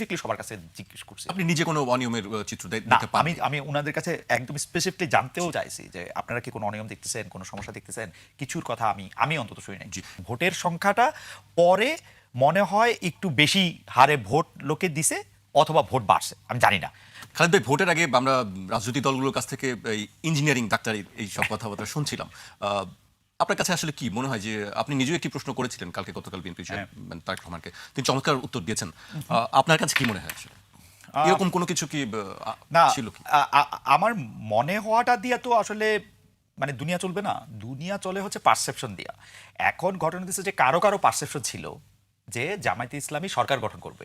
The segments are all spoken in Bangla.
স্পেসিফিকলি সবার কাছে জিজ্ঞেস করছি। আপনি নিজে কোনো অনিয়মের চিত্র না, দেখতে পান? আমি ওনাদের কাছে একদম স্পেসিফিকলি জানতেও চাইছি যে আপনারা কি কোনো অনিয়ম দেখতেছেন, কোনো সমস্যা দেখতেছেন, কিছুর কথা আমি অন্তত শুনি নাই। জি। ভোটের সংখ্যাটা পরে মনে হয় একটু বেশি হারে ভোট লোকে দিছে অথবা ভোট বাড়ছে, আমি জানি না। খালেদ ভাই, ভোটের আগে আমরা রাজনৈতিক দলগুলোর কাছ থেকে এই ইঞ্জিনিয়ারিং, ডাক্তারি এই সব কথাবার্তা শুনছিলাম। আপনার কাছে আসলে কি মনে হয় যে আপনি নিজেও একটি প্রশ্ন করেছিলেন কালকে, গতকাল বিএনপি মানে তারেক রহমানকে, তিনি চমৎকার উত্তর দিয়েছেন। আপনার কাছে কি মনে হয় আসলে এরকম কোনো কিছু কি না, ছিল কি? আমার মনে হওয়াটা দিয়ে তো আসলে মানে দুনিয়া চলবে না, দুনিয়া চলে হচ্ছে পারসেপশন দিয়া। এখন ঘটনা দিচ্ছে যে কারো কারো পারসেপশন ছিল যে জামায়াতে ইসলামী সরকার গঠন করবে,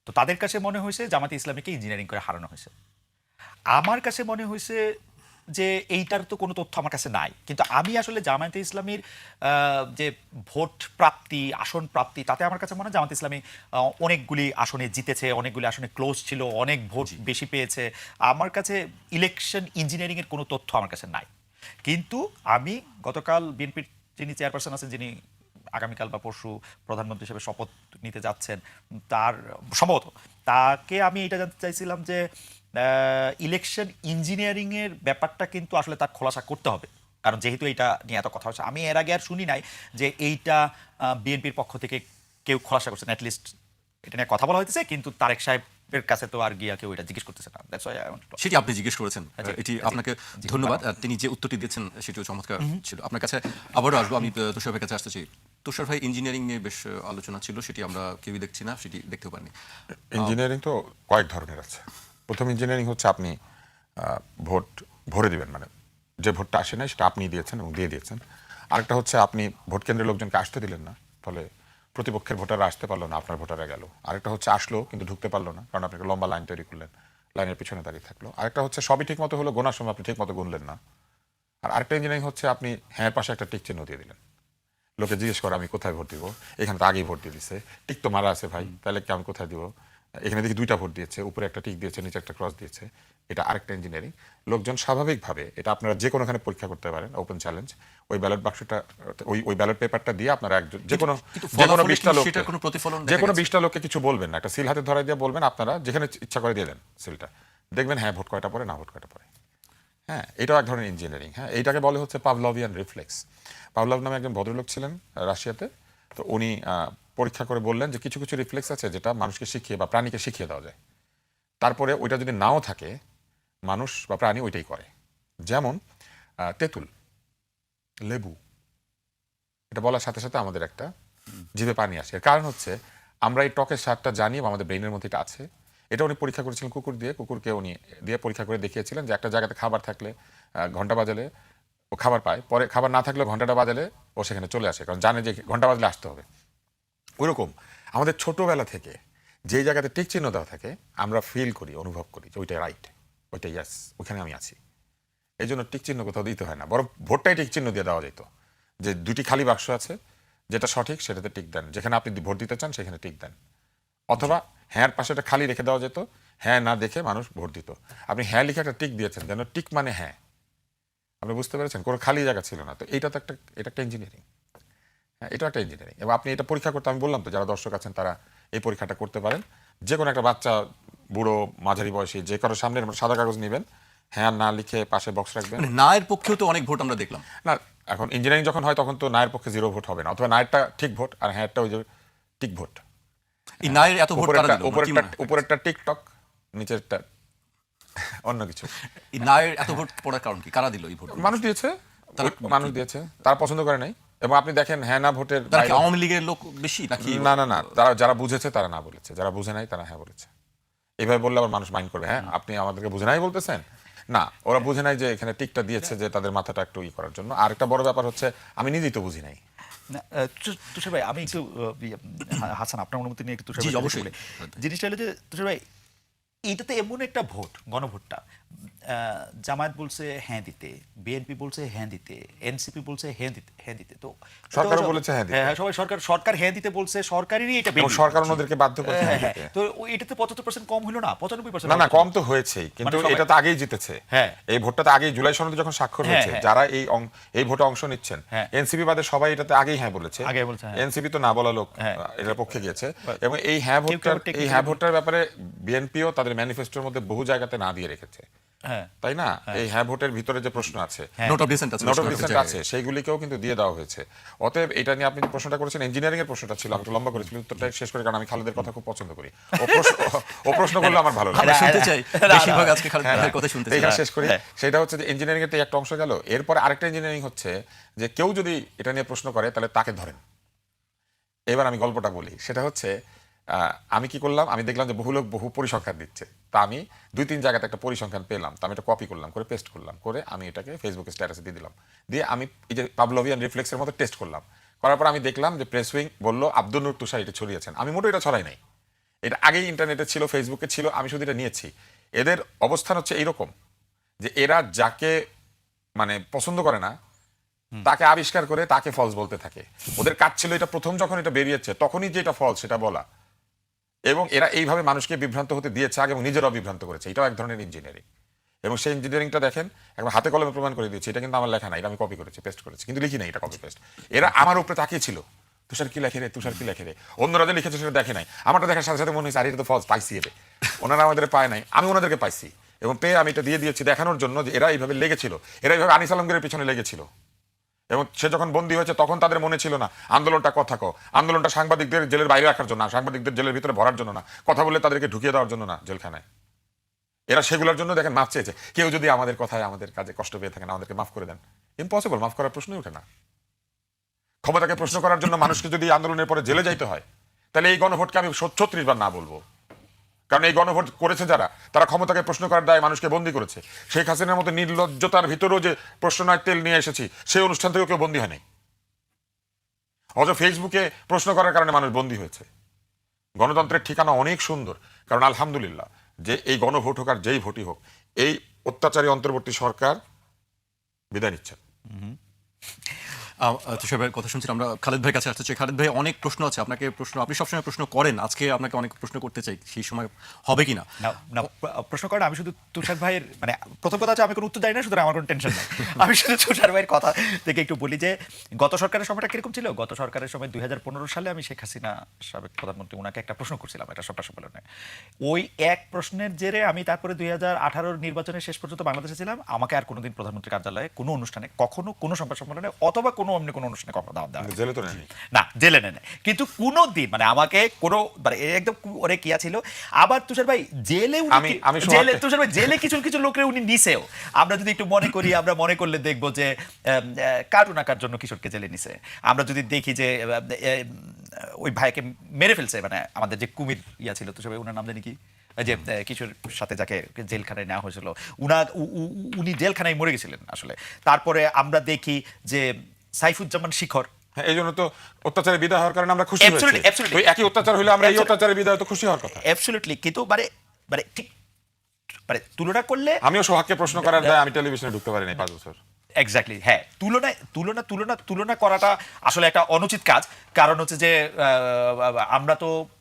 তো তাদের কাছে মনে হয়েছে জামায়াতে ইসলামীকে ইঞ্জিনিয়ারিং করে হারানো হয়েছে। আমার কাছে মনে হয়েছে যে এইটার তো কোনো তথ্য আমার কাছে নাই, কিন্তু আমি আসলে জামায়াতে ইসলামীর যে ভোট প্রাপ্তি, আসন প্রাপ্তি, তাতে আমার কাছে মনে হয় জামায়াতে ইসলামী অনেকগুলি আসনে জিতেছে, অনেকগুলি আসনে ক্লোজ ছিল, অনেক ভোট বেশি পেয়েছে। আমার কাছে ইলেকশন ইঞ্জিনিয়ারিংয়ের কোনো তথ্য আমার কাছে নাই। কিন্তু আমি গতকাল বিএনপির যিনি চেয়ারপারসন আছেন, যিনি আগামীকাল বা পরশু প্রধানমন্ত্রী হিসেবে শপথ নিতে যাচ্ছেন, তার সম্ভবত তাকে আমি এটা জানতে চাইছিলাম যে ইলেকশন ইঞ্জিনিয়ারিংয়ের ব্যাপারটা কিন্তু আসলে তার খোলাসা করতে হবে, কারণ যেহেতু এইটা নিয়ে এত কথা হচ্ছে। আমি এর আগে আর শুনি নাই যে এইটা বিএনপির পক্ষ থেকে কেউ খোলাসা করছেন, অ্যাটলিস্ট এটা নিয়ে কথা বলা হইতেছে, কিন্তু তারেক সাহেবের কাছে তো আর গিয়া কেউ এটা জিজ্ঞেস করতেছে না। That's why I wanted to- সেটি আপনি জিজ্ঞেস করেছেন, এটি আপনাকে ধন্যবাদ। আর তিনি যে উত্তরটি দিয়েছেন সেটিও চমৎকার ছিল। আপনার কাছে আবারও আসবো, আমি তুষার ভাইয়ের কাছে আসতে চাই। তুষার ভাই, ইঞ্জিনিয়ারিং নিয়ে বেশ আলোচনা ছিল, সেটি আমরা কেউই দেখছি না, সেটি দেখতেও পারিনি। ইঞ্জিনিয়ারিং তো কয়েক ধরনের আছে। প্রথম ইঞ্জিনিয়ারিং হচ্ছে আপনি ভোট ভরে দিবেন, মানে যে ভোটটা আসে নাই সেটা আপনি দিয়েছেন এবং দিয়ে দিয়েছেন। আরেকটা হচ্ছে আপনি ভোট কেন্দ্রের লোকজনকে আসতে দিলেন না, ফলে প্রতিপক্ষের ভোটাররা আসতে পারলো না, আপনার ভোটাররা গেল। আরেকটা হচ্ছে আসলো কিন্তু ঢুকতে পারলো না, কারণ আপনি একটা লম্বা লাইন তৈরি করলেন, লাইনের পিছনে দাঁড়িয়ে থাকলো। আরেকটা হচ্ছে সবই ঠিক মতো হলো, গোনার সময় আপনি ঠিক মতো গুনলেন না। আর আরেকটা ইঞ্জিনিয়ারিং হচ্ছে আপনি হ্যাঁ পাশে একটা টিক চিহ্ন দিয়ে দিলেন। লোকে জিজ্ঞেস করে আমি কোথায় ভোট দিব, এখানে তো আগেই ভোট দিয়ে দিছে, টিক তো মারা আছে ভাই, তাহলে কি আমি কোথায় দিব? এখানে দেখি দুইটা ভোট দিয়েছে, উপরে একটা টিক দিয়েছে, নিচে একটা ক্রস দিয়েছে। এটা আরেকটা ইঞ্জিনিয়ারিং। লোকজন স্বাভাবিকভাবে, এটা আপনারা যে কোনোখানে পরীক্ষা করতে পারেন, ওপেন চ্যালেঞ্জ, ওই ব্যালট বাক্সটা, ওই ব্যালট পেপারটা দিয়ে আপনারা একজন যে কোনো ফলাফলে কি 20টা লোক, সেটার কোনো প্রতিফলন যে দেখা কোনো গেছে? 20টা লোককে কিছু বলবেন না, একটা সিল হাতে ধরাই দিয়ে বলবেন আপনারা যেখানে ইচ্ছা করে দিয়ে দেন সিলটা, দেখবেন হ্যাঁ ভোট কয়টা পড়ে, না ভোট কয়টা পড়ে। হ্যাঁ, এটাও এক ধরনের ইঞ্জিনিয়ারিং। হ্যাঁ, এইটাকে বলে হচ্ছে পাভলভিয়ান রিফ্লেক্স। পাভলভ নামে একজন ভদ্রলোক ছিলেন রাশিয়াতে। তো উনি পরীক্ষা করে বললেন যে কিছু কিছু রিফ্লেক্স আছে যেটা মানুষকে শিখিয়ে বা প্রাণীকে শিখিয়ে দেওয়া যায়। তারপরে ওইটা যদি নাও থাকে, মানুষ বা প্রাণী ওইটাই করে। যেমন তেঁতুল, লেবু, এটা বলার সাথে সাথে আমাদের একটা জিভে পানি আসে। এর কারণ হচ্ছে আমরা এই টকের স্বাদটা জানি এবং আমাদের ব্রেইনের মধ্যে এটা আছে। এটা উনি পরীক্ষা করেছিলেন কুকুর দিয়ে, কুকুরকে উনি দিয়ে পরীক্ষা করে দেখিয়েছিলেন যে একটা জায়গাতে খাবার থাকলে ঘন্টা বাজালে ও খাবার পায়, পরে খাবার না থাকলে ঘন্টাটা বাজালে ও সেখানে চলে আসে, কারণ জানে যে ঘন্টা বাজলে আসতে হবে। ওইরকম আমাদের ছোটবেলা থেকে যেই জায়গাতে টিক চিহ্ন দেওয়া থাকে আমরা ফিল করি, অনুভব করি যে ওইটা রাইট, ওইটা ইয়াস, ওইখানে আমি আছি। এই জন্য টিক চিহ্ন কোথাও দিতে হয় না, বরং ভোটটাই টিক চিহ্ন দিয়ে দেওয়া যেত, যে দুটি খালি বাক্স আছে, যেটা সঠিক সেটাতে টিক দেন, যেখানে আপনি ভোট দিতে চান সেখানে টিক দেন। অথবা হ্যাঁ পাশে একটা খালি রেখে দেওয়া যেত, হ্যাঁ না দেখে মানুষ ভোট দিত। আপনি হ্যাঁ লিখে একটা টিক দিয়েছেন, যেন টিক মানে হ্যাঁ, আপনি বুঝতে পেরেছেন, কোনো খালি জায়গা ছিল না। তো এটা তো এটা একটা ইঞ্জিনিয়ারিং। হ্যাঁ, এটা একটা ইঞ্জিনিয়ারিং। এবং আপনি এটা পরীক্ষা করতে, আমি বললাম তো, যারা দর্শক আছেন তারা এই পরীক্ষাটা করতে পারেন। যে কোনো একটা বাচ্চা, বুড়ো, মাঝারি বয়সী, যে কারো সামনে সাদা কাগজ নেবেন, হ্যাঁ না লিখে পাশে বক্স রাখবেন। মানে না এর পক্ষেও তো অনেক ভোট আমরা দেখলাম। না, এখন ইঞ্জিনিয়ারিং যখন হয় তখন তো নায়ের পক্ষে 0 ভোট হবে না, অথবা নায়েরটা ঠিক ভোট আর হ্যাঁটা ওই যে টিক ভোট। এই না এর এত ভোট কারা দিল? উপরেরটা টিকটক, নিচেরটা অন্য কিছু। এই না এর এত ভোট পড়ার কারণ কি? কারা দিল এই ভোট? মানুষ দিয়েছে, মানুষ দিয়েছে, তারা পছন্দ করে নাই। এবং আপনি দেখেন হ্যাঁ না ভোটের তারা কি আওয়ামী লীগের লোক বেশি নাকি? না না না, তারা যারা বুঝেছে তারা না বলেছে, যারা বুঝে নাই তারা হ্যাঁ বলেছে। এভাবে বললে আবার মানুষ মাইন্ড করবে, হ্যাঁ আপনি আমাদেরকে বুঝে নাই বলতেছেন। না, ওরা বুঝে নাই যে এখানে টিকটা দিয়েছে যে তাদের মাথাটা একটু করার জন্য। আর একটা বড় ব্যাপার হচ্ছে আমি নিজেই তো বুঝি নাই। না, তুষার ভাই, আমি একটু হাসান আপনার অনুমতি নিয়ে একটু তুষার জি, ভাই অবশ্যই। বলি। জিনিসটা হলো যে তুষার ভাই, এইটাতে এমন একটা ভোট, গণভোটটা, জামায়াত বলছে হ্যাঁ দিতে, বিএনপি বলছে হ্যাঁ দিতে, এনসিপি বলছে হ্যাঁ দিতে, তো সরকারও বলেছে হ্যাঁ দিতে। হ্যাঁ, সবাই সরকার হ্যাঁ দিতে বলছে, সরকারেরই এটা এবং বেশি। সরকার ওনাদেরকে বাধ্য করেছে হ্যাঁ হ্যাঁ, দিতে। তো এটাতে 75% কম হলো না, 95%। না না, কম তো হয়েছেই, কিন্তু মানে সবাই- এটা তো আগেই জিতেছে। হ্যাঁ। এই ভোটটা তো আগেই জুলাই সনদে যখন স্বাক্ষর হ্যাঁ, হয়েছে, হ্যাঁ। যারা এই ভোটে অংশ নিচ্ছেন, হ্যাঁ। এনসিপি বাদে সবাই এটাতে আগেই হ্যাঁ বলেছে। আগে বলছে, হ্যাঁ। এনসিপি তো না বলা লোক হ্যাঁ। এটার পক্ষে গিয়েছে। But এবং এই হ্যাঁ কেউ কেউ ভোটটার technically ভোটটার ব্যাপারে বিএনপিও তাদের ম্যানিফেস্টোর মধ্যে বহু জায়গাতে না দিয়ে রেখেছে, হ্যাঁ, তাই না? এই হ্যাঁ ভোটের ভিতরে যে প্রশ্ন আছে, হ্যাঁ। নোট অফ ডিসেন্ট আছে, নোট অফ বেশ ডিসেন্ট কয়েকটা আছে, সেইগুলিকেও কিন্তু দিয়ে দেওয়া হয়েছে। অতএব এটা নিয়ে আপনি যে প্রশ্নটা করেছেন, ইঞ্জিনিয়ারিং এর প্রশ্নটা ছিল, আমি একটু লম্বা করেছিলাম, উত্তরটা শেষ করে, কারণ আমি খালেদের কথা খুব পছন্দ করি। ও প্রশ্ন করলে আমার ভালো লাগে। আমরা শুনতে চাই, না, না, বেশিরভাগ আজকে খালেদ হ্যাঁ, ভাইয়ের কথা শুনতে চাই। এইখানে শেষ করি। সেটা হচ্ছে যে ইঞ্জিনিয়ারিং এর তো একটা অংশ গেল, এরপরে আরেকটা ইঞ্জিনিয়ারিং হচ্ছে যে কেউ যদি এটা নিয়ে প্রশ্ন করে তাহলে তাকে ধরেন। এবার আমি গল্পটা বলি, সেটা হচ্ছে আমি কি করলাম, আমি দেখলাম যে বহু লোক বহু পরিসংখ্যান দিচ্ছে, তা আমি 2-3 জায়গাতে একটা পরিসংখ্যান পেলাম, তা আমি এটা কপি করলাম, করে পেস্ট করলাম, করে আমি এটাকে ফেসবুকে স্ট্যাটাসে দিয়ে দিলাম, দিয়ে আমি এই যে পাভলোভিয়ান রিফ্লেক্সের মতো টেস্ট করলাম, করার পর আমি দেখলাম যে প্রেস উইং বললো আব্দুল নূর তুষার এটা ছড়িয়েছেন। আমি মোটেও এটা ছড়াই নাই, এটা আগেই ইন্টারনেটে ছিল, ফেসবুকে ছিল, আমি শুধু এটা নিয়েছি। এদের অবস্থান হচ্ছে এইরকম যে এরা যাকে মানে পছন্দ করে না তাকে আবিষ্কার করে তাকে ফলস বলতে থাকে। ওদের কাজ ছিল এটা প্রথম যখন এটা বেরিয়েছে তখনই যে এটা ফলস সেটা বলা, এবং এরা এইভাবে মানুষকে বিভ্রান্ত হতে দিয়েছে আগে, এবং নিজেরাও বিভ্রান্ত করেছে। এটাও এক ধরনের ইঞ্জিনিয়ারিং, এবং সেই ইঞ্জিনিয়ারিংটা দেখেন একবার হাতে কলমে প্রমাণ করে দিয়েছে। এটা কিন্তু আমার লেখা না, এটা আমি কপি করেছি, পেস্ট করেছি, কিন্তু লিখি নাই, এটা কপি পেস্ট। এরা আমার উপরে তাকিয়েছিল, তুষার কি লেখে রে, তুষার কি লেখে রে। অন্যরা যে লিখেছে সেটা দেখে নাই, আমারটা দেখার সাথে সাথে মনে হয়েছে আরে এটা তো ফলস, পাইছি এরে। ওনারা আমাদের পায় নাই, আমি ওনাদেরকে পাইছি, এবং পেয়ে আমি এটা দিয়ে দিয়েছি দেখানোর জন্য যে এরা এইভাবে লেগেছিল, এরা এইভাবে আনিস আলমগীরের পিছনে লেগেছিল। এবং সে যখন বন্দী হয়েছে তখন তাদের মনে ছিল না আন্দোলনটা কথা কো, আন্দোলনটা সাংবাদিকদের জেলের বাইরে রাখার জন্য না, সাংবাদিকদের জেলের ভিতরে ভরার জন্য না, কথা বলে তাদেরকে ঢুকিয়ে দেওয়ার জন্য না জেলখানায়। এরা সেগুলোর জন্য দেখেন মাফ চেয়েছে। কেউ যদি আমাদের কথায় আমাদের কাজে কষ্ট পেয়ে থাকেন আমাদেরকে মাফ করে দেন, ইম্পসিবল, মাফ করার প্রশ্নই ওঠে না। ক্ষমতাকে প্রশ্ন করার জন্য মানুষকে যদি আন্দোলনের পরে জেলে যাইতে হয়, তাহলে এই গণভোটকে আমি 36 বার না বলবো, কারণ এই গণভোট করেছে যারা, তারা ক্ষমতাকে প্রশ্ন করার দায়ে মানুষকে বন্দী করেছে। শেখ হাসিনার মতো নির্লজ্জতার ভিতরেও যে প্রশ্ন নয় তেল নিয়ে এসেছি, সেই অনুষ্ঠান থেকেও কেউ বন্দী হয়নি, অথচ ফেসবুকে প্রশ্ন করার কারণে মানুষ বন্দী হয়েছে। গণতন্ত্রের ঠিকানা অনেক সুন্দর, কারণ আলহামদুলিল্লাহ যে এই গণভোট হোক আর যেই ভোটই হোক, এই অত্যাচারী অন্তর্বর্তী সরকার বিদায় নিচ্ছেন। তুষার ভাইয়ের কথা শুনছিলাম, আমরা খালেদ ভাইয়ের কাছে আসতে চাই। খালেদ ভাই, অনেক প্রশ্ন আছে, আপনাকে প্রশ্ন, আপনি সবসময় প্রশ্ন করেন, আজকে আপনাকে অনেক প্রশ্ন করতে চাই, সেই সময় হবে কিনা। না না, প্রশ্ন করেন। আমি শুধু তুষার ভাইয়ের মানে প্রথম কথা হচ্ছে আমি কোনো উত্তর জানি না, সুতরাং আমার কোনো টেনশন নাই। আমি শুধু তুষার ভাইয়ের কথা থেকে একটু বলি যে গত সরকারের সময়টা কিরকম ছিল। গত সরকারের সময় 2015 সালে আমি শেখ হাসিনা সাবেক প্রধানমন্ত্রী, ওনাকে একটা প্রশ্ন করছিলাম একটা সভা সম্মেলনে। ওই এক প্রশ্নের জেরে আমি তারপরে 2018 নির্বাচনের শেষ পর্যন্ত বাংলাদেশে ছিলাম। আমাকে আর কোনোদিন প্রধানমন্ত্রী কার্যালয়ে কোনো অনুষ্ঠানে কখনো কোনো সংবাদ সম্মেলনে অথবা কোনো অন্য কোনো অনুষ্ঠানে কখনো দাওয়াত দেওয়া হয়নি। জেলে তো নেয়নি। না, জেলে নেয় নাই। কিন্তু কোনো দিন মানে আমাকে কোনো মানে একদম অনেক ইয়া ছিল। আবার তুষার ভাই জেলে আমি জেলে তুষার ভাই জেলে কিছু কিছু লোকরে উনি নিছেও। আমরা যদি একটু মনে করি, আমরা মনে করলে দেখবো যে কার্টুন আঁকার জন্য কিশোরকে জেলে নিছে। আমরা যদি দেখি যে ওই ভাইকে মেরে ফেলছে, মানে আমাদের যে কুমির ইয়া ছিল তুষার ভাই, ওনার নাম জানি কি, যে কিশোর সাথে যাকে জেলখানায় নেওয়া হয়েছিল, উনি জেলখানায় মরে গেছিলেন আসলে। তারপরে আমরা দেখি যে সাইফুজ্জামান শিখর, হ্যাঁ, এই জন্য তো অত্যাচারে বিদায় হওয়ার কারণে আমরা খুশি Absolutely, হয়েছি। absolutely. ওই একই অত্যাচার হলে আমরা এই অত্যাচারে বিদায় তো খুশি হওয়ার কথা। অ্যাবসলিউটলি, কিন্তু মানে মানে ঠিক মানে তুলনা করলে আমিও সোহাগকে প্রশ্ন করার দায় আমি টেলিভিশনে ঢুকতে পারিনি 5 বছর। এক্স্যাক্টলি, হ্যাঁ, তুলনা করাটা আসলে একটা অনুচিত কাজ। কারণ হচ্ছে যে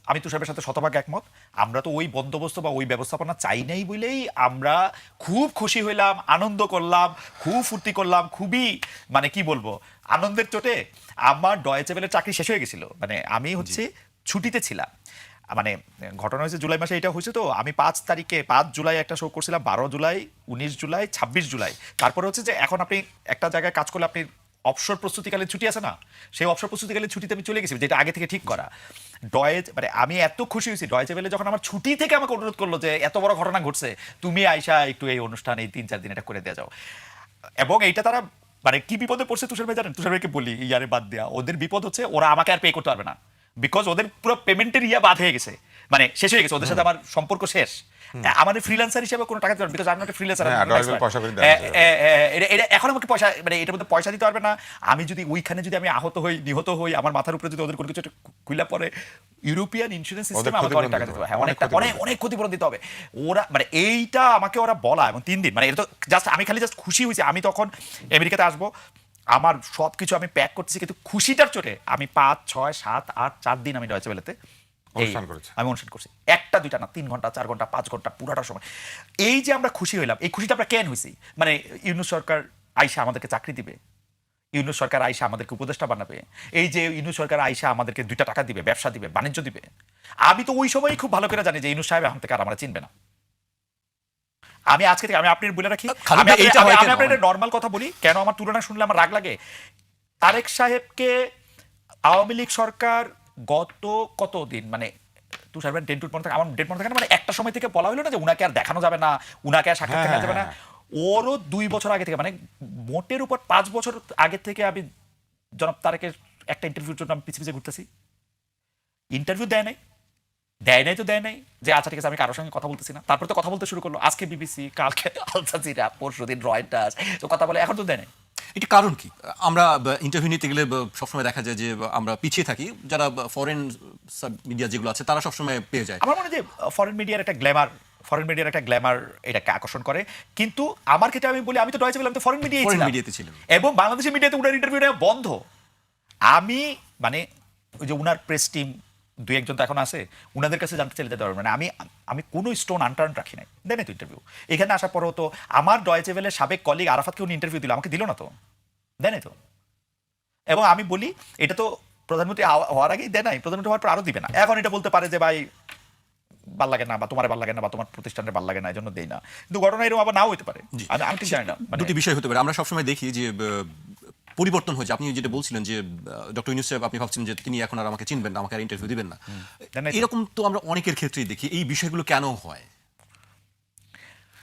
আমি তুষারের সাথে শতভাগ একমত। আমরা তো ওই বন্দোবস্ত বা ওই ব্যবস্থাপনা চাই নাই বলেই আমরা খুব খুশি হইলাম, আনন্দ করলাম, খুব ফুর্তি করলাম, খুবই মানে কি বলবো আনন্দের চোটে আমার ডয়েচে ভেলের চাকরি শেষ হয়ে গেছিল। মানে আমি হচ্ছে ছুটিতে ছিলাম, মানে ঘটনা হয়েছে জুলাই মাসে, এটা হয়েছে তো আমি 5 জুলাই একটা শো করছিলাম, 12 জুলাই, 19 জুলাই, 26 জুলাই। তারপরে হচ্ছে যে এখন আপনি একটা জায়গায় কাজ করলে আপনি অবসর প্রস্তুতিকালীন ছুটি আছে না, সেই অবসর প্রস্তুতিকালীন ছুটিতে আমি চলে গেছি, যেটা আগে থেকে ঠিক করা। মানে আমি এত খুশি হয়েছি ডয়েচে ভেলে যখন আমার ছুটি থেকে আমাকে অনুরোধ করলো যে এত বড় ঘটনা ঘটছে, তুমি আইসা একটু এই অনুষ্ঠান এই 3-4 দিন এটা করে দেওয়া যাও। এবং এইটা তারা মানে কি বিপদে পড়ছে তুষার ভাই জানেন? তুষার ভাইকে বলি ইয়ারে বাদ দেয়া, ওদের বিপদ হচ্ছে ওরা আমাকে আর পে করতে পারবে না, বিকজ ওদের পুরো পেমেন্টের ইয়া বাদ হয়ে গেছে। মানে শেষ হয়ে গেছে ওদের সাথে আমার সম্পর্ক শেষ আমাদের ফ্রিল্যান্সার হিসেবে কোনো টাকা দিতে পারবে বিকজ আমি একটা ফ্রিল্যান্সার হ্যাঁ, ডয়েল পয়সা করে দেয় না। এটা এখন আমাকে পয়সা মানে এটার মধ্যে পয়সা দিতে পারবে না আমি যদি ওইখানে যদি আমি আহত হই নিহত হই আমার মাথার উপরে যদি ওদের কোনো কিছু খুইলা পড়ে ইউরোপিয়ান ইন্স্যুরেন্স সিস্টেমে আমাকে অনেক টাকা দিতে হবে হ্যাঁ অনেক অনেক ক্ষতিপূরণ অনেক ক্ষতিপূরণ দিতে হবে ওরা মানে এইটা আমাকে ওরা বলা এবং 3 দিন মানে এটা তো জাস্ট আমি খালি জাস্ট খুশি হয়েছি আমি তখন আমেরিকাতে আসবো আমার সব কিছু আমি প্যাক করতেছি কিন্তু খুশিটার চোটে আমি 5, 6, 7, 8 4 দিন আমি ডয়েচে বেলেতে অনুষ্ঠান করেছে। আমি অনুষ্ঠান করছি একটা দুইটা না 3 ঘন্টা 4 ঘন্টা 5 ঘন্টা পুরাটা সময় এই যে আমরা খুশি হইলাম এই খুশিটা আমরা কেন হয়েছি মানে ইউনূস সরকার আইসা আমাদেরকে চাকরি দিবে ইউনূস সরকার আইসা আমাদেরকে উপদেষ্টা বানাবে এই যে ইউনূস সরকার আইসা আমাদেরকে 2টা টাকা দিবে ব্যবসা দিবে বাণিজ্য দিবে আমি তো ওই সময়ই খুব ভালো করে জানি যে ইউনূস সাহেব এখন থেকে আর আমরা চিনবে না আমি আজকে থেকে আমি আপনার বলে রাখি খালিদ আমি ভাই, এইটা হয় কেন? আপনার নর্মাল কথা বলি কেন আমার তুলনা শুনলে আমার রাগ লাগে তারেক সাহেবকে আওয়ামী লীগ সরকার গত কতদিন মানে তুষার ভাই ডেন্টুর পর থেকে আমার ডেট মনে থাকে না মানে একটা সময় থেকে বলা হলো না যে উনাকে আর দেখানো যাবে না উনাকে আর সাক্ষাৎ হ্যাঁ, দেখা যাবে না হ্যাঁ। ওরও 2 বছর আগে থেকে মানে মোটের উপর 5 বছর আগে থেকে আমি জনাব তারেকের একটা ইন্টারভিউর জন্য আমি পিছিয়ে ঘুরতেছি ইন্টারভিউ দেয় নাই তো দেয় নাই যে আচ্ছা ঠিক আছে আমি কারোর সঙ্গে কথা বলতেছি না তারপর তো কথা বলতে শুরু করলো আজকে বিবিসি কালকে আল জাজিরা পরশুদিন রয়টার্স তো কথা বলে এখন তো দেয় নাই এটা কারণ কি আমরা ইন্টারভিউ নিতে গেলে সবসময় দেখা যায় যে আমরা পিছিয়ে থাকি যারা ফরেন মিডিয়া যেগুলো আছে তারা সবসময় পেয়ে যায় আমার মনে হয় যে ফরেন মিডিয়ার একটা গ্ল্যামার এটাকে আকর্ষণ করে কিন্তু আমার ক্ষেত্রে আমি বলি আমি তো ডয়েচে বললাম তো ফরেন Foreign মিডিয়ায় মিডিয়াতে ছিলেন। এবং বাংলাদেশের মিডিয়াতে উনার ইন্টারভিউ নেওয়া বন্ধ আমি মানে ওই যে উনার প্রেস টিম 2-1 তো এখন আছে উনাদের কাছে জানতে চাইলে যেতে পারবেন মানে আমি কোনো স্টোন আনটার্ন রাখি নাই দেয় নাই তো ইন্টারভিউ এখানে আসার পরও তো আমার ডয়েচে ভেলের সাবেক কলিগ আরাফাতকে উনি ইন্টারভিউ দিল আমাকে দিল না তো দেয় নাই তো এবং আমি বলি এটা তো প্রধানমন্ত্রী হওয়ার আগেই দেয় নাই প্রধানমন্ত্রী হওয়ার পর আরো দিবে না এখন এটা বলতে পারে যে ভাই ভাল লাগে না বা তোমার ভাল লাগে না বা তোমার প্রতিষ্ঠানের ভাল লাগে না এই জন্য দেই না কিন্তু ঘটনা এরকম আবার নাও হতে পারে আমি ঠিক জানি না মানে দুটি বিষয় হতে পারে আমরা সবসময় দেখি যে পরিবর্তন হয়েছে আপনি যেটা বলছিলেন যে ডক্টর ইউনূস সাহেব আপনি ভাবছেন যে তিনি এখন আর আমাকে চিনবেন না আমাকে আর ইন্টারভিউ দিবেন না জানাই তো। এরকম তো আমরা অনেকের ক্ষেত্রেই দেখি এই বিষয়গুলো কেন হয়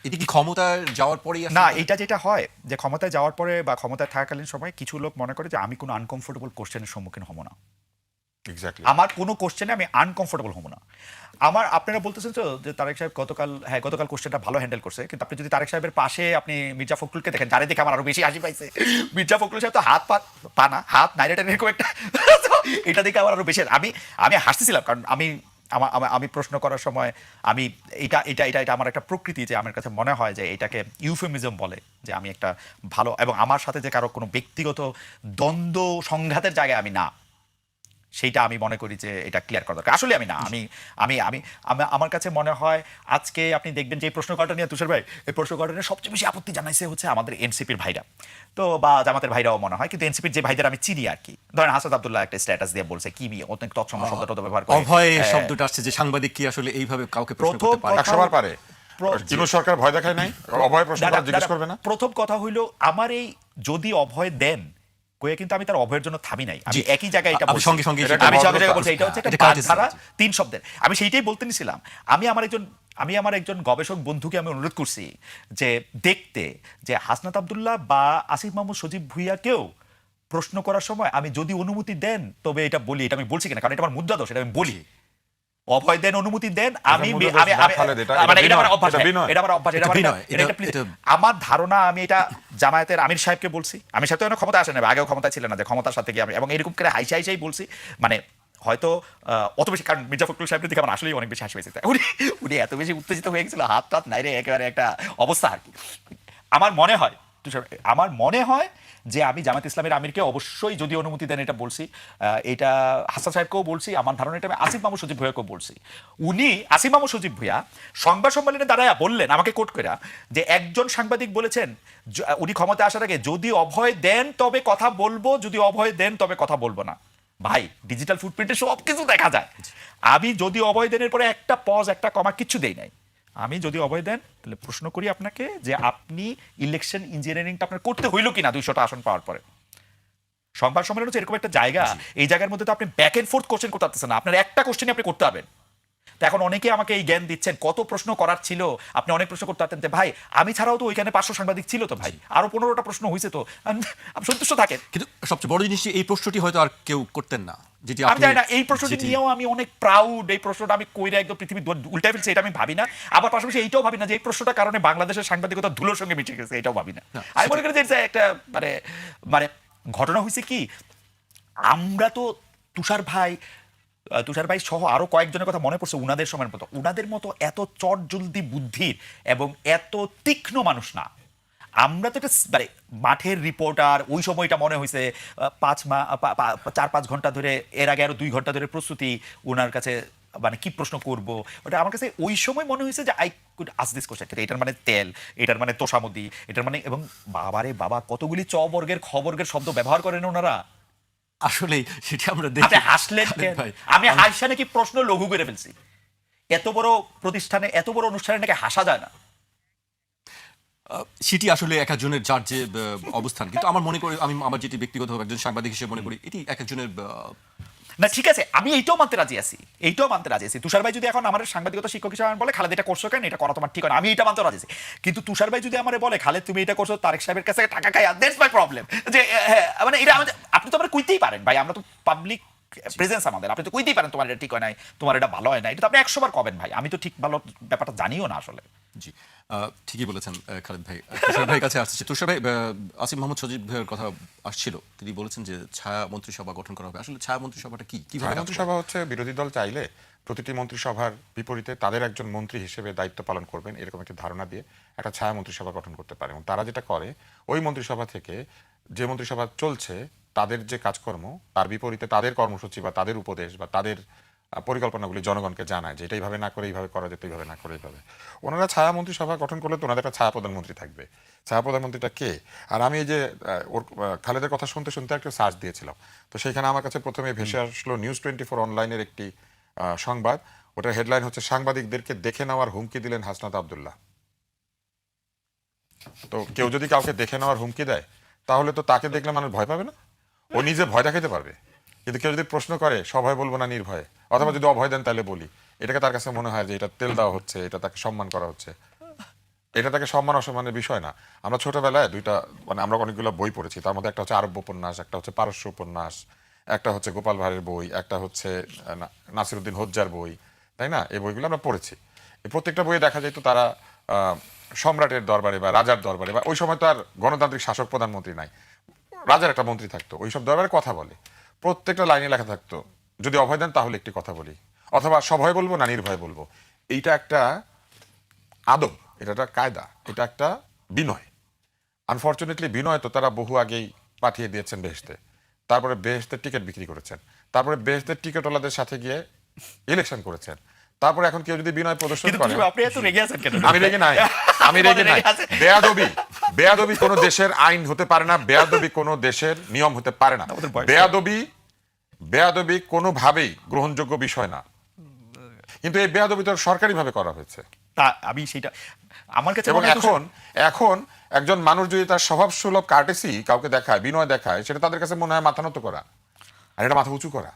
এটা কি ক্ষমতায় যাওয়ার পরেই না এটা যেটা হয় যে ক্ষমতায় যাওয়ার পরে বা ক্ষমতায় থাকাকালীন সময় কিছু লোক মনে করে যে আমি কোনো আনকমফোর্টেবল কোশ্চেনের সম্মুখীন হব না এক্স্যাক্টলি আমার কোনো কোশ্চেনে আমি আনকমফোর্টেবল হব না আমার আপনারা বলতেছেন তো যে তারেক সাহেব গতকাল কোশ্চেনটা ভালো হ্যান্ডেল করছে কিন্তু আপনি যদি তারেক সাহেবের পাশে আপনি মির্জা ফখরুলকে দেখেন যারে দেখে আমার আরো বেশি হাসি পাইছে মির্জা ফখরুল সাহেব তো হাত নাইরেটা এরকম একটা এটা দেখে আমার আরো বেশি আমি হাসতেছিলাম কারণ আমি প্রশ্ন করার সময় আমি এটা আমার একটা প্রকৃতি যে আমার কাছে মনে হয় যে এটাকে ইউফেমিজম বলে যে আমি একটা ভালো এবং আমার সাথে যে কারো কোনো ব্যক্তিগত দ্বন্দ্ব সংঘাতের জায়গায় আমি না সেইটা আমি মনে করি যে এটা ক্লিয়ার করা দরকার আসলে আমি না আমার কাছে মনে হয় আজকে আপনি দেখবেন যে এই প্রশ্ন করাটা নিয়ে তুষার ভাই এই প্রশ্ন করাটা নিয়ে সবচেয়ে বেশি আপত্তি জানাইছে হচ্ছে আমাদের এনসিপির ভাইরা তো বা জামাতের ভাইরাও মনে হয় কিন্তু এনসিপির যে ভাইদের আমি চিনি আর কি ধরেন হাসাদ আব্দুল্লাহ একটা স্ট্যাটাস দিয়ে বলছে কি অনেক তৎসম শব্দটা ব্যবহার করে অভয় শব্দটা আসছে যে সাংবাদিক কি আসলে এইভাবে কাউকে প্রশ্ন প্রথম করতে পারে কথা- 100 বার পারে ইউনূস সরকার ভয় দেখায় নাই অভয় প্রশ্ন দাদা, জিজ্ঞেস দাদা, করবে না প্রথম কথা হইলো আমার এই যদি অভয় দেন কয়ে কিন্তু আমি তার অভয়ের জন্য থামি নাই আমি জি। একই জায়গায় এটা আপনি বলছি। সঙ্গে সঙ্গে এটা সেটা- আমি সঙ্গে ভদ্রতা। জায়গায় বলছি এটা হচ্ছে এটা একটা কাজে ধারা ছিল। 3 শব্দের আমি সেইটাই বলতে নিছিলাম আমি আমার একজন গবেষক বন্ধুকে আমি অনুরোধ করছি যে দেখতে যে হাসনাত আব্দুল্লাহ বা আসিফ মাহমুদ সজীব ভুইয়াকেও প্রশ্ন করার সময় আমি যদি অনুমতি দেন তবে এটা বলি এটা আমি বলছি কিনা কারণ এটা আমার মুদ্রা দোষ এটা আমি বলি অভয় দেন অনুমতি দেন আমি মুদ্রা দোষ না, খালেদ, এটা মানে এটা আমার বিনয়, অভ্যাস এটা হ্যাঁ, বিনয়। এটা আমার অভ্যাস এটা এটা আমার বিনয়, এটা এটা- please, এটা- আমার ধারণা আমি এটা জামায়াতের আমির সাহেবকে বলছি আমি সাহেব তো এখন ক্ষমতা আসে না আগেও ক্ষমতা ছিলেন না যে ক্ষমতার সাথে গিয়ে আমি এবং এরকম করে হাইসাই বলছি মানে হয়তো অত বেশি কারণ মির্জা ফখরুল সাহেবের দিকে আমার আসলেই অনেক বেশি হাসি পেয়েছে উনি এত বেশি উত্তেজিত হয়ে গেছিল হাত টাত নাইরে একেবারে একটা অবস্থা আর কি আমার মনে হয় যে আমি জামাত ইসলামের আমিরকে অবশ্যই যদি অনুমতি দেন এটা বলছি এটা হাসান সাহেবকেও বলছি আমার ধারণা এটা আমি আসিফ মাহমুদ সজীব ভুইয়াকেও বলছি উনি আসিফ মাহমুদ সজীব ভুইয়া সংবাদ সম্মেলনে দাঁড়ায় বললেন আমাকে কোট করে যে একজন সাংবাদিক বলেছেন উনি ক্ষমতা আসার আগে যদি অভয় দেন তবে কথা বলবো যদি অভয় দেন তবে কথা বলবো না ভাই ডিজিটাল ফুটপ্রিন্টে সব কিছু দেখা যায় আমি যদি অভয় দেনের পরে একটা পজ একটা কমা কিচ্ছু দেই নাই আমি যদি অভয় দেন তাহলে প্রশ্ন করি আপনাকে যে আপনি ইলেকশন ইঞ্জিনিয়ারিংটা আপনার করতে হইলো কিনা 200টা আসন পাওয়ার পরে সংবাদ সম্মেলন হচ্ছে এরকম একটা জায়গা এই জায়গার মধ্যে তো আপনি ব্যাক এন্ড ফোর্থ কোশ্চেন করতে পারতেছেন না আপনার একটা কোশ্চেনই আপনি করতে হবেন তো এখন অনেকে আমাকে এই জ্ঞান দিচ্ছেন, কত প্রশ্ন করার ছিল, আপনি অনেক প্রশ্ন করতে পারতেন। ভাই আমি ছাড়াও তো ওইখানে 500 সাংবাদিক ছিল, তো ভাই আরো 15টা প্রশ্ন হয়েছে, তো আপনি সন্তুষ্ট থাকেন। কিন্তু সবচেয়ে বড় জিনিস এই প্রশ্নটি হয়তো আর কেউ করতেন না, যেটি আমি জানি না এই প্রশ্নটি নিয়েও আমি অনেক প্রাউড। এই প্রশ্নটা আমি কইরা একদম পৃথিবী উল্টাই ফেলছি, এটা আমি ভাবি না। আবার পাশাপাশি এইটাও ভাবি না যে এই প্রশ্নটার কারণে বাংলাদেশের সাংবাদিকতা ধুলোর সঙ্গে মিশে গেছে, এটাও ভাবি না। আমি মনে করি যে একটা মানে মানে ঘটনা হয়েছে কি, আমরা তো তুষার ভাই সহ আরো কয়েকজনের কথা মনে পড়ছে, উনাদের মতো এত চটজলদি বুদ্ধির এবং এত তীক্ষ্ণ মানুষ না। আমরা তো একটা মানে মাঠের রিপোর্টার, ওই সময়টা মনে হয়েছে 4-5 ঘন্টা ধরে, এর আগে আরো 2 ঘন্টা ধরে প্রস্তুতি ওনার কাছে, মানে কি প্রশ্ন করব ওটা আমার কাছে ওই সময় মনে হয়েছে যে I could ask this question. এটার মানে তেল, এটার মানে তোষামদি, এটার মানে, এবং বাবারে বাবা কতগুলি বর্গের খবর্গের শব্দ ব্যবহার করেন ওনারা। আসলে সেটা আমরা আপনি দেখি। হাসলেন কেন? আমি হাসা নাকি প্রশ্ন লঘু করে ফেলছি? এত বড় প্রতিষ্ঠানে, এত বড় অনুষ্ঠানে নাকি হাসা যায় না? সেটি আসলে এক একজনের যার যে অবস্থান, কিন্তু আমার মনে করি, আমি আমার যেটি ব্যক্তিগতভাবে একজন সাংবাদিক হিসেবে মনে করি, এটি এক একজনের না ঠিক আছে, আমি এইটাও মানতে রাজি আছি। তুষার ভাই যদি এখন আমার সাংবাদিকতা শিক্ষক হিসেবে বলে, খালেদ এটা করছো কেন, এটা করা তোমার ঠিক হয় না, আমি এটা মানতে রাজি আছি। কিন্তু তুষার ভাই যদি আমার বলে, খালেদ তুমি এটা করছো তারেক সাহেবের কাছে টাকা খাই, দ্যাটস মাই প্রবলেম। যে মানে এটা আপনি তো আমরা কইতেই পারেন ভাই, আমরা তো পাবলিক প্রেজেন্স আমাদের, আপনি তো কইতেই পারেন তোমার এটা ঠিক হয় নাই, তোমার এটা ভালো হয় না, এটা তো আপনি 100 বার কবেন ভাই। আমি তো ঠিক ভালো ব্যাপারটা জানিও না আসলে। জি ঠিকই বলেছেন খালেদ ভাই। তুষার ভাইয়ের কাছে আসছে, তুষার ভাই, আসিফ মোহাম্মদ সজীব ভাইয়ের কথা আসছিল, তিনি বলেছেন যে ছায়া মন্ত্রিসভা গঠন করা হবে। আসলে ছায়া মন্ত্রিসভাটা কি, কিভাবে কাজ মন্ত্রিসভা হচ্ছে বিরোধী দল চাইলে প্রতিটি মন্ত্রিসভার বিপরীতে তাদের একজন মন্ত্রী হিসেবে দায়িত্ব পালন করবেন এরকম একটি ধারণা দিয়ে একটা ছায়া মন্ত্রিসভা গঠন করতে পারে। এবং তারা যেটা করে, ওই মন্ত্রিসভা থেকে যে মন্ত্রিসভা চলছে তাদের যে কাজকর্ম, তার বিপরীতে তাদের কর্মসূচি বা তাদের উপদেশ বা তাদের পরিকল্পনাগুলি জনগণকে জানায় যে এটা এইভাবে না করে এইভাবে করা যেত, এইভাবে না করে এইভাবে। ওনারা ছায়া মন্ত্রিসভা গঠন করলে তো ওনাদের একটা ছায়া প্রধানমন্ত্রী থাকবে। ছায়া প্রধানমন্ত্রীটা কে? আর আমি এই যে ওর খালেদের কথা শুনতে শুনতে একটু সার্চ দিয়েছিলাম, তো সেইখানে আমার কাছে প্রথমে ভেসে আসলো নিউজ 24 অনলাইনের একটি সংবাদ। ওটার হেডলাইন হচ্ছে, সাংবাদিকদেরকে দেখে নেওয়ার হুমকি দিলেন হাসনাত আব্দুল্লাহ। তো কেউ যদি কাউকে দেখে নেওয়ার হুমকি দেয়, তাহলে তো তাকে দেখলে মানুষ ভয় পাবে না? ও নিজে ভয় দেখাতে পারবে। কিন্তু কেউ যদি প্রশ্ন করে, সভয় বলবো না নির্ভয়ে, অথবা যদি অভয় দেন তাহলে বলি, এটাকে তার কাছে মনে হয় যে এটা তেল দেওয়া হচ্ছে, এটা তাকে সম্মান করা হচ্ছে। এটা তাকে সম্মান অসম্মানের বিষয় না। আমরা ছোটবেলায় দুইটা, মানে আমরা অনেকগুলো বই পড়েছি, তার মধ্যে একটা হচ্ছে আরব্য উপন্যাস, একটা হচ্ছে পারস্য উপন্যাস, একটা হচ্ছে গোপাল ভাঁড়ের বই, একটা হচ্ছে নাসিরুদ্দিন হোজ্জার বই, তাই না? এই বইগুলো আমরা পড়েছি। এই প্রত্যেকটা বইয়ে দেখা যেত তারা সম্রাটের দরবারে বা রাজার দরবারে, বা ওই সময় তো আর গণতান্ত্রিক শাসক প্রধানমন্ত্রী নাই, রাজার একটা মন্ত্রী থাকতো, ওইসব দরবারে কথা বলে। প্রত্যেকটা লাইনে লেখা থাকতো, যদি অভয় দেন তাহলে একটি কথা বলি, অথবা সভয় বলবো না নির্ভয় বলবো। এইটা একটা আদব, এটা একটা কায়দা, এটা একটা বিনয়। আনফর্চুনেটলি বিনয় তো তারা বহু আগেই পাঠিয়ে দিয়েছেন বেহেশতে। তারপরে বেহেশতের টিকিট বিক্রি করেছেন, তারপরে বেহেশতের টিকিটওয়ালাদের সাথে গিয়ে ইলেকশন করেছেন। তারপরে এখন কেউ যদি বিনয় প্রদর্শন করে, আপনি এত রেগে আছেন কেন? আমি রেগে নাই। বেয়াদবি কোনো দেশের আইন হতে পারে না, বেয়াদবি কোনো দেশের নিয়ম হতে পারে না। বেয়াদবি কোনোভাবেই গ্রহণযোগ্য বিষয় না। কিন্তু এই বেয়াদবি তো সরকারিভাবে করা হয়েছে। তা আমি সেটা আমার কাছে, এবং এখন একজন মানুষ যদি তার স্বভাব সুলভ কার্টেসি কাউকে দেখায়, বিনয় দেখায়, সেটা তাদের কাছে মনে হয় মাথা নত করা, আর এটা মাথা উঁচু করা।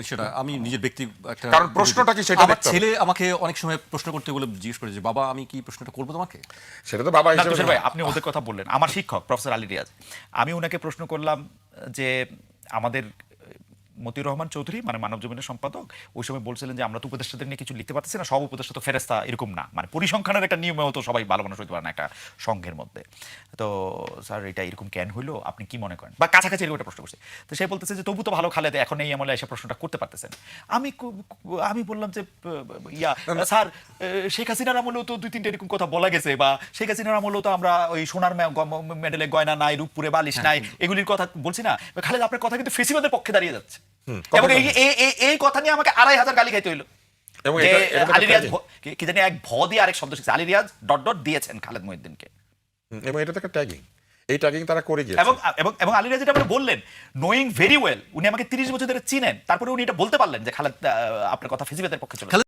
সেটা আমি নিজের ব্যক্তি একটা, কারণ প্রশ্নটা কি সেটা আমার দেখতে হবে। ছেলে আমাকে অনেক সময় প্রশ্ন করতে বলে জিজ্ঞেস করে যে, বাবা আমি কি প্রশ্নটা করবো তোমাকে? সেটা তো বাবা না, হিসেবে তুষার ভাই আপনি ওদের কথা বললেন, আমার শিক্ষক প্রফেসর আলী রিয়াজ, আমি ওনাকে প্রশ্ন করলাম যে আমাদের মতিউর রহমান চৌধুরী মানে মানব জীবনের সম্পাদক ওই সময় বলছিলেন যে আমরা তো উপদেষ্টাদের নিয়ে কিছু লিখতে পারতেছি না, সব উপদেষ্টা তো ফেরেস্তা, এরকম না, মানে পরিসংখ্যানের একটা নিয়মে হতো সবাই ভালো মানুষ হইতে পারে না একটা সংঘের মধ্যে। তো স্যার এটা এরকম কেন হইলো, আপনি কি মনে করেন, বা কাছাকাছি এরকম একটা প্রশ্ন করছে। তো সে বলতেছে যে তবু তো ভালো খালেদ এখন এই আমলে এসে প্রশ্নটা করতে পারতেছেন। আমি বললাম যে স্যার শেখ হাসিনার আমলেও তো 2-3টা এরকম কথা বলা গেছে, বা শেখ হাসিনার আমলেও তো আমরা ওই সোনার মেডেলে গয়না নাই, রূপপুরে বালিশ নাই, এগুলির কথা বলছি না। খালেদ আপনার কথা কিন্তু ফেসিবাদের পক্ষে দাঁড়িয়ে যাচ্ছে, এবং এই কথা নিয়ে আমাকে 2500 গালি খাইতে হইলো। আলী রিয়াজ কি জানি এক ভ দিয়ে আরেক শব্দ শিখছে, আলী রিয়াজ ... দিয়েছেন খালেদ মহিউদ্দিনকে। এবং এটা তো একটা ট্যাগিং, এই ট্যাগিং তারা করে গিয়েছে। এবং আলী রিয়াজ এটা আপনি বললেন নোয়িং ভেরি ওয়েল, উনি আমাকে 30 বছর ধরে চিনেন, তারপরে উনি এটা বলতে পারলেন যে খালেদ আপনার কথা ফেসিবাদের পক্ষে চলে।